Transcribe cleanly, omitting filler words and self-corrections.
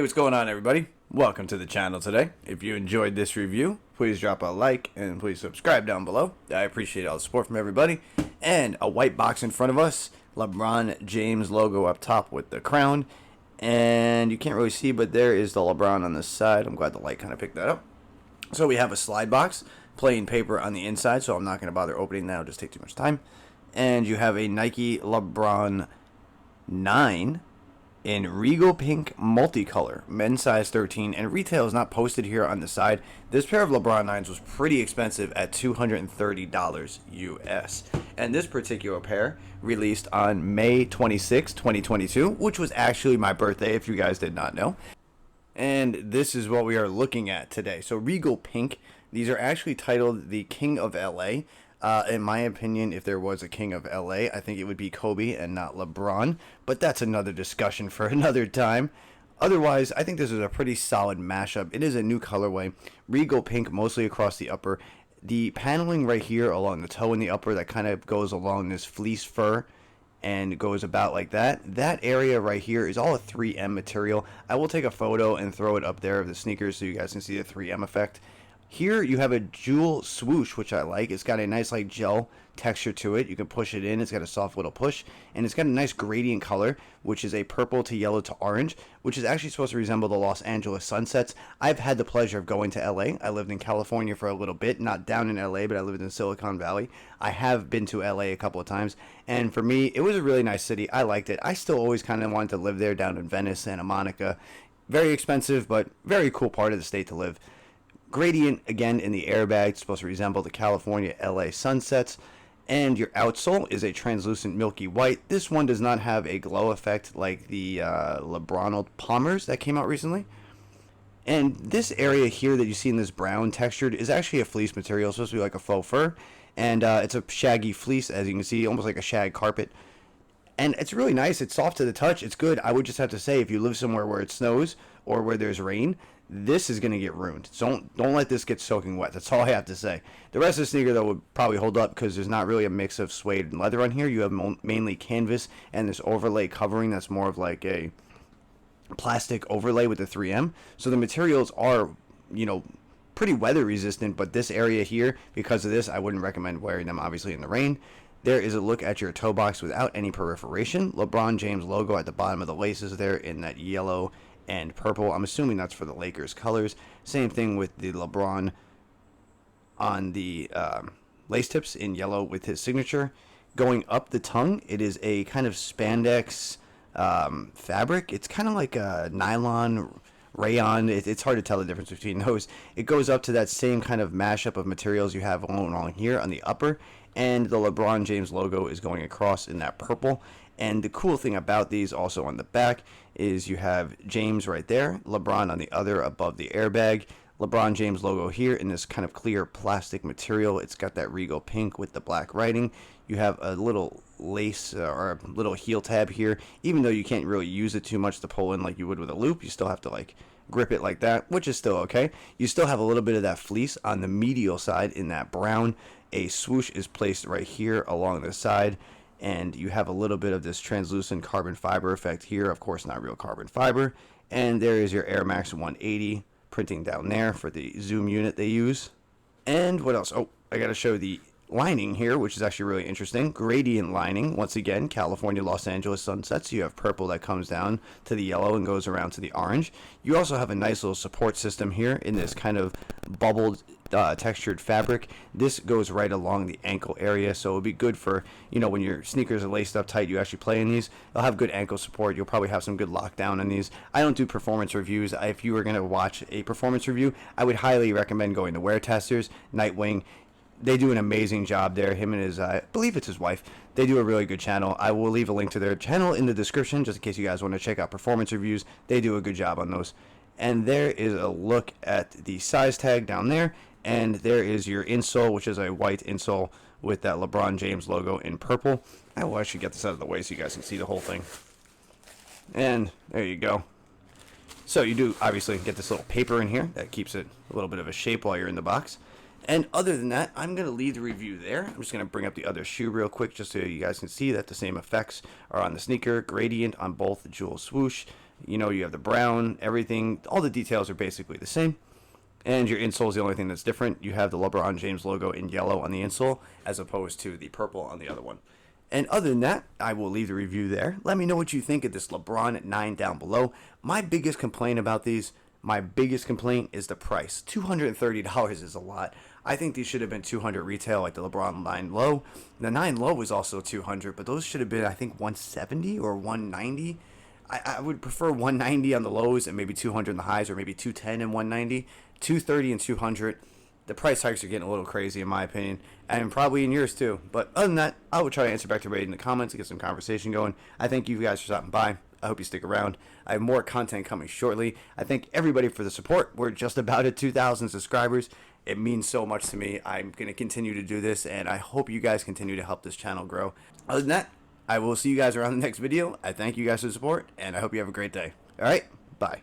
Hey, what's going on, everybody? Welcome to the channel today. If you enjoyed this review, please drop a like and please subscribe down below. I appreciate all the support from everybody. And a white box in front of us, LeBron James logo up top with the crown. And you can't really see, but there is the LeBron on the side. I'm glad the light kind of picked that up. So we have a slide box, plain paper on the inside, so I'm not going to bother opening that. It'll just take too much time. And you have a Nike Lebron 9 in Regal pink multicolor, men's size 13, and retail is not posted here on the side. This pair of LeBron 9s was pretty expensive at $230 US. And this particular pair released on May 26, 2022, which was actually my birthday, if you guys did not know. And this is what we are looking at today. So Regal pink, these are actually titled the King of LA. In my opinion, if there was a King of LA, I think it would be Kobe and not LeBron. But that's another discussion for another time. Otherwise, I think this is a pretty solid mashup. It is a new colorway. Regal pink mostly across the upper. The paneling right here along the toe in the upper that kind of goes along this fleece fur and goes about like that. That area right here is all a 3M material. I will take a photo and throw it up there of the sneakers so you guys can see the 3M effect. Here you have a jewel swoosh, which I like. It's got a nice like gel texture to it. You can push it in. It's got a soft little push. And it's got a nice gradient color, which is a purple to yellow to orange, which is actually supposed to resemble the Los Angeles sunsets. I've had the pleasure of going to LA. I lived in California for a little bit. Not down in LA, but I lived in Silicon Valley. I have been to LA a couple of times. And for me, it was a really nice city. I liked it. I still always kind of wanted to live there down in Venice, Santa Monica. Very expensive, but very cool part of the state to live. Gradient again in the airbag, it's supposed to resemble the California LA sunsets. And your outsole is a translucent milky white. This one does not have a glow effect like the LeBron Palmers that came out recently. And this area here that you see in this brown textured is actually a fleece material. It's supposed to be like a faux fur. And it's a shaggy fleece, as you can see, almost like a shag carpet. And it's really nice. It's soft to the touch. It's good. I would just have to say, if you live somewhere where it snows or where there's rain, this is going to get ruined. So don't let this get soaking wet. That's all I have to say. The rest of the sneaker, though, would probably hold up because there's not really a mix of suede and leather on here. You have mainly canvas and this overlay covering that's more of like a plastic overlay with the 3M. So the materials are, pretty weather resistant, but this area here, because of this, I wouldn't recommend wearing them, obviously, in the rain. There is a look at your toe box without any perforation. LeBron James logo at the bottom of the laces there in that yellow and purple. I'm assuming that's for the Lakers colors. Same thing with the LeBron on the lace tips in yellow with his signature. Going up the tongue, it is a kind of spandex fabric. It's kind of like a nylon, rayon. It's hard to tell the difference between those. It goes up to that same kind of mashup of materials you have along here on the upper. And the LeBron James logo is going across in that purple. And the cool thing about these also on the back is you have James right there, LeBron on the other above the airbag. LeBron James logo here in this kind of clear plastic material. It's got that Regal pink with the black writing. You have a little lace or a little heel tab here. Even though you can't really use it too much to pull in like you would with a loop, you still have to like grip it like that, which is still okay. You still have a little bit of that fleece on the medial side in that brown. A swoosh is placed right here along the side. And you have a little bit of this translucent carbon fiber effect here. Of course, not real carbon fiber. And there is your Air Max 180 printing down there for the zoom unit they use. And what else? Oh, I got to show the lining here, which is actually really interesting. Gradient lining. Once again, California, Los Angeles sunsets. You have purple that comes down to the yellow and goes around to the orange. You also have a nice little support system here in this kind of bubbled textured fabric. This goes right along the ankle area, so it'll be good for when your sneakers are laced up tight, you actually play in these. They'll have good ankle support. You'll probably have some good lockdown in these. I don't do performance reviews. If you were going to watch a performance review, I would highly recommend going to Wear Testers, Nightwing. They do an amazing job there. Him and his, I believe it's his wife. They do a really good channel. I will leave a link to their channel in the description just in case you guys want to check out performance reviews. They do a good job on those. And there is a look at the size tag down there. And there is your insole, which is a white insole with that LeBron James logo in purple. I will actually get this out of the way so you guys can see the whole thing. And there you go. So you do obviously get this little paper in here that keeps it a little bit of a shape while you're in the box. And other than that, I'm going to leave the review there. I'm just going to bring up the other shoe real quick just so you guys can see that the same effects are on the sneaker. Gradient on both the jewel swoosh. You know, you have the brown, everything. All the details are basically the same. And your insole is the only thing that's different. You have the LeBron James logo in yellow on the insole as opposed to the purple on the other one. And other than that, I will leave the review there. Let me know what you think of this LeBron at 9 down below. My biggest complaint about these, is the price. $230 is a lot. I think these should have been $200 retail, like the LeBron 9 low. The 9 low was also $200, but those should have been, I think, $170 or $190. I would prefer $190 on the lows and maybe $200 on the highs, or maybe $210 and $190, $230 and $200. The price hikes are getting a little crazy in my opinion, and probably in yours too. But other than that, I will try to answer back to everybody in the comments and get some conversation going. I thank you guys for stopping by. I hope you stick around. I have more content coming shortly. I thank everybody for the support. We're just about at 2,000 subscribers. It means so much to me. I'm going to continue to do this, and I hope you guys continue to help this channel grow. Other than that, I will see you guys around the next video. I thank you guys for the support, and I hope you have a great day. All right, bye.